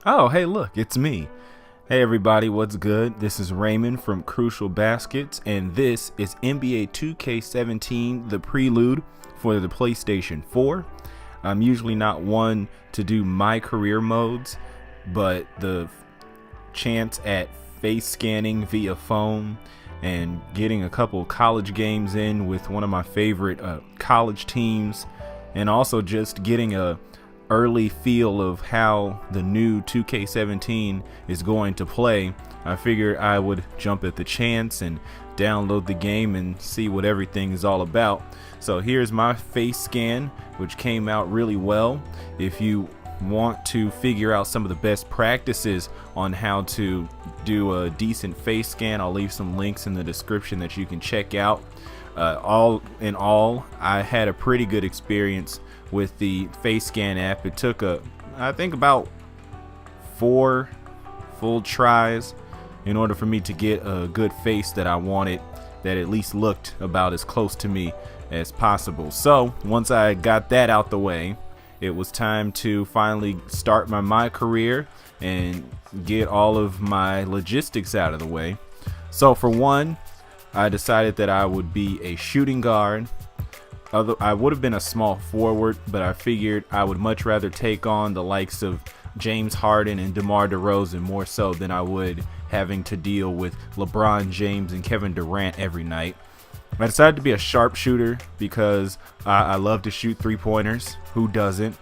Oh, hey, look, it's me. Hey, everybody, what's good? This is Raymond from Crucial Baskets, and this is NBA 2K17, the Prelude for the PlayStation 4. I'm usually not one to do my career modes, but the chance at face scanning via phone and getting a couple college games in with one of my favorite college teams, and also just getting a early feel of how the new 2K17 is going to play, I figured I would jump at the chance and download the game and see what everything is all about. So here's my face scan, which came out really well. If you want to figure out some of the best practices on how to do a decent face scan, I'll leave some links in the description that you can check out. All in all, I had a pretty good experience with the face scan app. It took I think about 4 full tries in order for me to get a good face that I wanted, that at least looked about as close to me as possible. So once I got that out the way, it was time to finally start my career and get all of my logistics out of the way. So for one, I decided that I would be a shooting guard. I would have been a small forward, but I figured I would much rather take on the likes of James Harden and DeMar DeRozan more so than I would having to deal with LeBron James and Kevin Durant every night. I decided to be a sharpshooter because I love to shoot three-pointers. Who doesn't?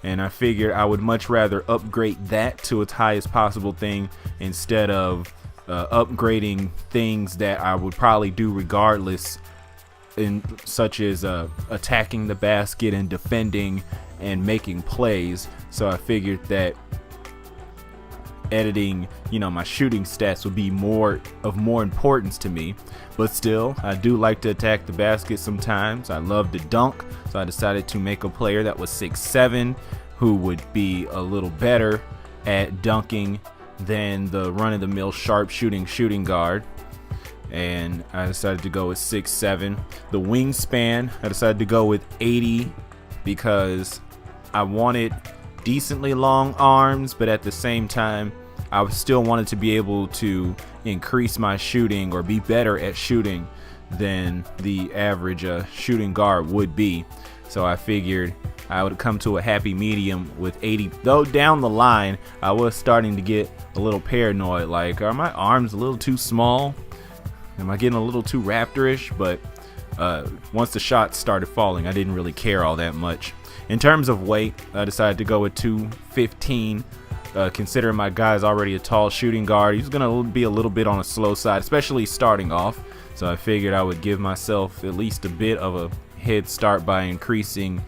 And I figured I would much rather upgrade that to its highest possible thing instead of upgrading things that I would probably do regardless, such as attacking the basket and defending and making plays. So I figured that editing, my shooting stats would be more importance to me. But still, I do like to attack the basket sometimes. I love to dunk, so I decided to make a player that was 6'7", who would be a little better at dunking than the run-of-the-mill shooting guard. And I decided to go with 6'7". The wingspan, I decided to go with 80 because I wanted decently long arms, but at the same time, I still wanted to be able to increase my shooting or be better at shooting than the average shooting guard would be. So I figured I would come to a happy medium with 80. Though down the line, I was starting to get a little paranoid, like, are my arms a little too small? Am I getting a little too raptorish? But once the shots started falling, I didn't really care all that much. In terms of weight, I decided to go with 215. Considering my guy's already a tall shooting guard, he's going to be a little bit on the slow side, especially starting off. So I figured I would give myself at least a bit of a head start by increasing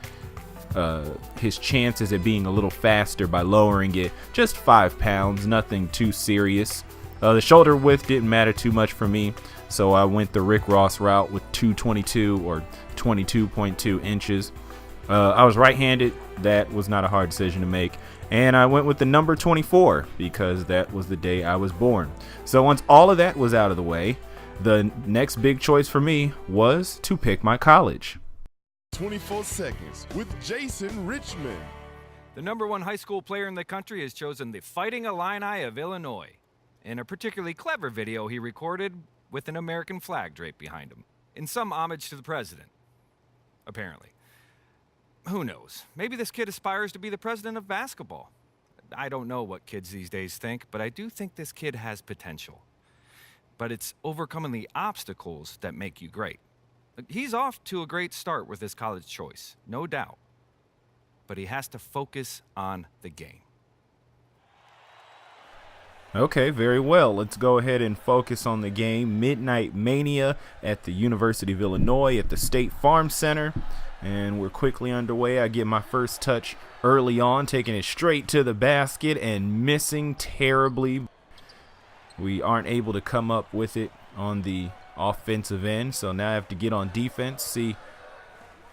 his chances at being a little faster by lowering it just 5 pounds, nothing too serious. The shoulder width didn't matter too much for me, so I went the Rick Ross route with 222 or 22.2 inches. I was right-handed. That was not a hard decision to make. And I went with the number 24 because that was the day I was born. So once all of that was out of the way, the next big choice for me was to pick my college. 24 seconds with Jason Richmond. The number 1 high school player in the country has chosen the Fighting Illini of Illinois in a particularly clever video he recorded with an American flag draped behind him, in some homage to the president, apparently. Who knows? Maybe this kid aspires to be the president of basketball. I don't know what kids these days think, but I do think this kid has potential. But it's overcoming the obstacles that make you great. He's off to a great start with his college choice, no doubt. But he has to focus on the game. Okay, very well. Let's go ahead and focus on the game. Midnight Mania at the University of Illinois at the State Farm Center. And we're quickly underway. I get my first touch early on, taking it straight to the basket and missing terribly. We aren't able to come up with it on the offensive end, so now I have to get on defense, see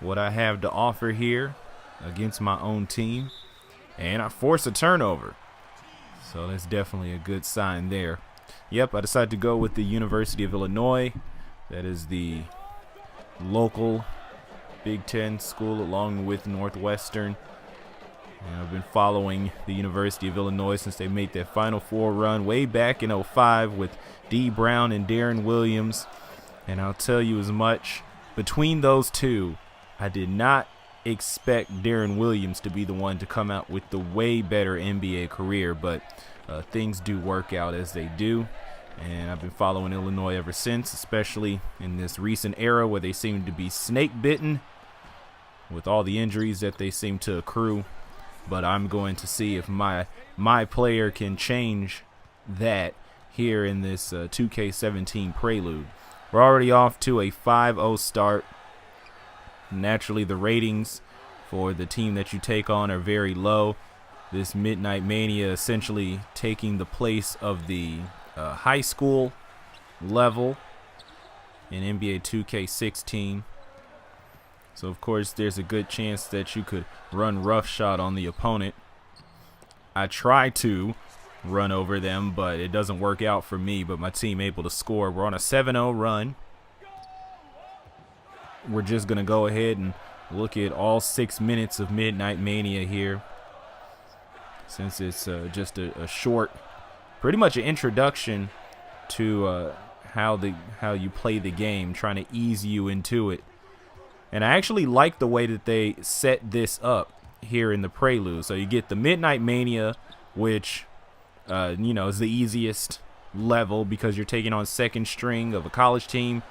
what I have to offer here against my own team. And I force a turnover. So that's definitely a good sign there. Yep, I decided to go with the University of Illinois. That is the local Big Ten school along with Northwestern. And I've been following the University of Illinois since they made their Final Four run way back in '05 with D. Brown and Darren Williams. And I'll tell you as much, between those two, I did not expect Darren Williams to be the one to come out with the way better NBA career, but things do work out as they do. And I've been following Illinois ever since, especially in this recent era where they seem to be snake bitten with all the injuries that they seem to accrue. But I'm going to see if my player can change that here in this 2K17 Prelude. We're already off to a 5-0 start. Naturally, the ratings for the team that you take on are very low. This Midnight Mania essentially taking the place of the high school level in NBA 2K16. So, of course, there's a good chance that you could run roughshod on the opponent. I try to run over them, but it doesn't work out for me, but my team able to score. We're on a 7-0 run. We're just going to go ahead and look at all 6 minutes of Midnight Mania here, since it's just a short, pretty much an introduction to how you play the game, trying to ease you into it. And I actually like the way that they set this up here in the Prelude. So you get the Midnight Mania, which is the easiest level because you're taking on second string of a college team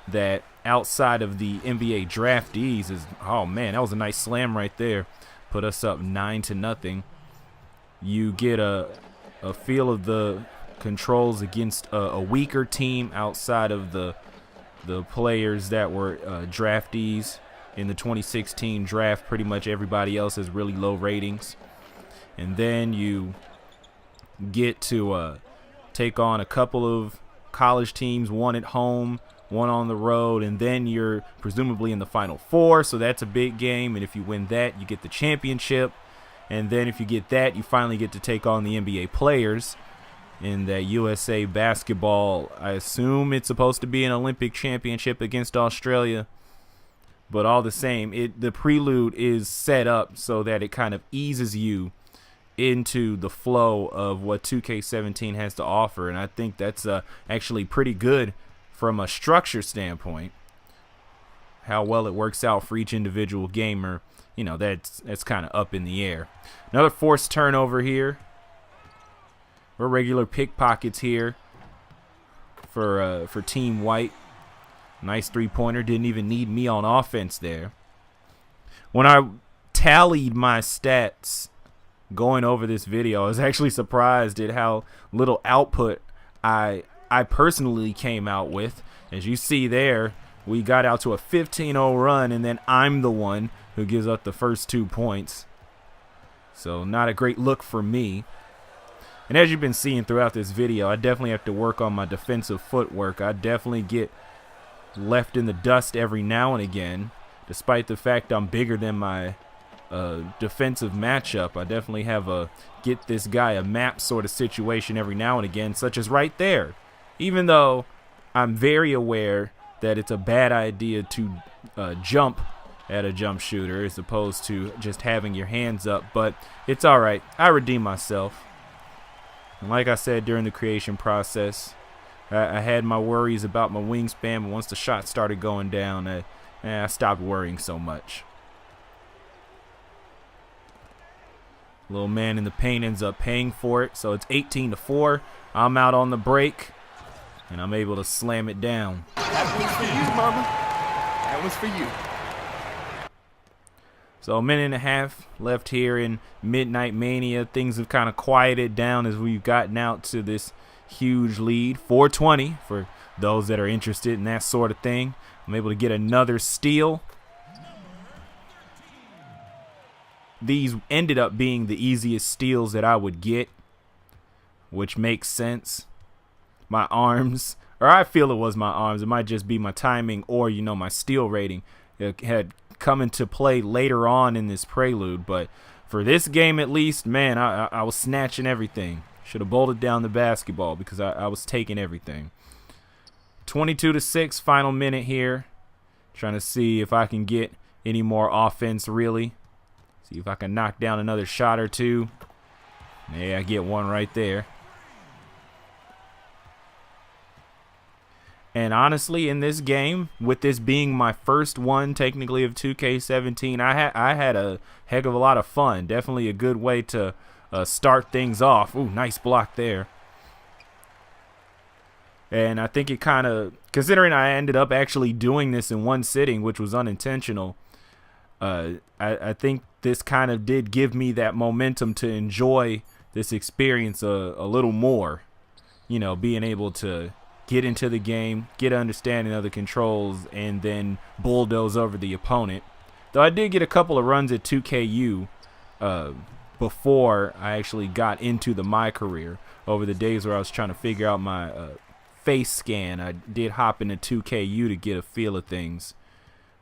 that outside of the NBA draftees is, oh man, that was a nice slam right there. Put us up 9-0. You get a feel of the controls against a weaker team outside of the players that were draftees in the 2016 draft. Pretty much everybody else has really low ratings. And then you get to take on a couple of college teams, one at home, one on the road, and then you're presumably in the Final Four, so that's a big game. And if you win that, you get the championship. And then if you get that, you finally get to take on the NBA players in that USA basketball. I assume it's supposed to be an Olympic championship against Australia, but all the same, the Prelude is set up so that it kind of eases you into the flow of what 2K17 has to offer, and I think that's actually pretty good from a structure standpoint. How well it works out for each individual gamer, that's kind of up in the air. Another forced turnover here. We're regular pickpockets here for Team White. Nice three-pointer. Didn't even need me on offense there. When I tallied my stats going over this video, I was actually surprised at how little output I personally came out with. As you see there, we got out to a 15-0 run, and then I'm the one who gives up the first 2 points. So not a great look for me. And as you've been seeing throughout this video, I definitely have to work on my defensive footwork. I definitely get left in the dust every now and again, despite the fact I'm bigger than my defensive matchup. I definitely have a get this guy a map sort of situation every now and again, such as right there. Even though I'm very aware that it's a bad idea to jump at a jump shooter as opposed to just having your hands up, but it's all right. I redeem myself. And like I said during the creation process, I had my worries about my wingspan, but once the shot started going down, I stopped worrying so much. Little man in the paint ends up paying for it, so it's 18-4. I'm out on the break, and I'm able to slam it down. That one's for you, mama. That one's for you. So a minute and a half left here in Midnight Mania. Things have kind of quieted down as we've gotten out to this huge lead. 420 for those that are interested in that sort of thing. I'm able to get another steal. These ended up being the easiest steals that I would get, which makes sense. My arms, or I feel it was my arms. It might just be my timing or, my steal rating. It had come into play later on in this Prelude, but for this game at least, man, I was snatching everything. Should have bolted down the basketball because I was taking everything. 22-6, final minute here. Trying to see if I can get any more offense, really. See if I can knock down another shot or two. Yeah, I get one right there. And honestly, in this game, with this being my first one technically of 2K17, I had a heck of a lot of fun. Definitely a good way to start things off. Ooh, nice block there. And I think it kind of, considering I ended up actually doing this in one sitting, which was unintentional, I think this kind of did give me that momentum to enjoy this experience a little more. You know, being able to get into the game, get an understanding of the controls, and then bulldoze over the opponent. Though I did get a couple of runs at 2KU before I actually got into the My career. Over the days where I was trying to figure out my face scan, I did hop into 2KU to get a feel of things.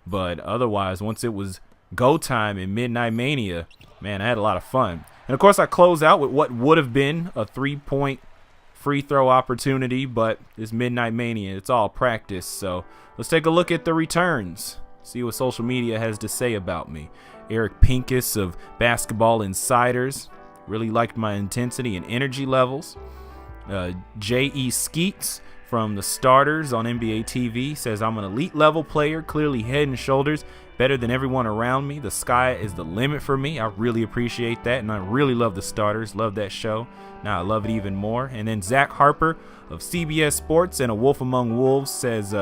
But otherwise, once it was go time in Midnight Mania, man, I had a lot of fun. And of course, I close out with what would have been a 3-point free throw opportunity, but it's Midnight Mania. It's all practice. So let's take a look at the returns. See what social media has to say about me. Eric Pincus of Basketball Insiders really liked my intensity and energy levels. J.E. Skeets from the Starters on NBA TV says, I'm an elite level player, clearly head and shoulders better than everyone around me. The sky is the limit for me. I really appreciate that, and I really love the Starters. Love that show. Now I love it even more. And then Zach Harper of CBS Sports and A Wolf Among Wolves says,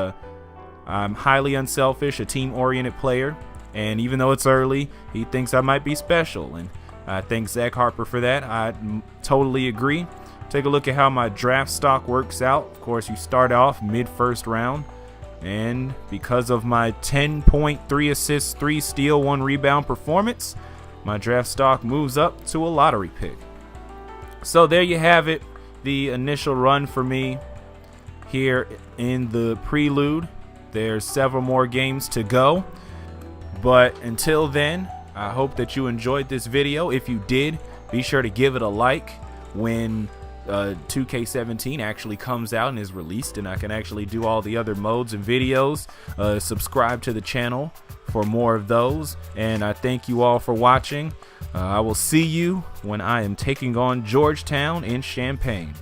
I'm highly unselfish, a team-oriented player, and even though it's early, he thinks I might be special. And I thank Zach Harper for that. I totally agree. Take a look at how my draft stock works out. Of course, you start off mid-first round, and because of my 10.3 assists, 3 steal, 1 rebound performance, my draft stock moves up to a lottery pick. So there you have it, the initial run for me here in the Prelude. There's several more games to go, but until then, I hope that you enjoyed this video. If you did, be sure to give it a like when 2K17 actually comes out and is released, and I can actually do all the other modes and videos. Subscribe to the channel for more of those, and I thank you all for watching. I will see you when I am taking on Georgetown in Champaign.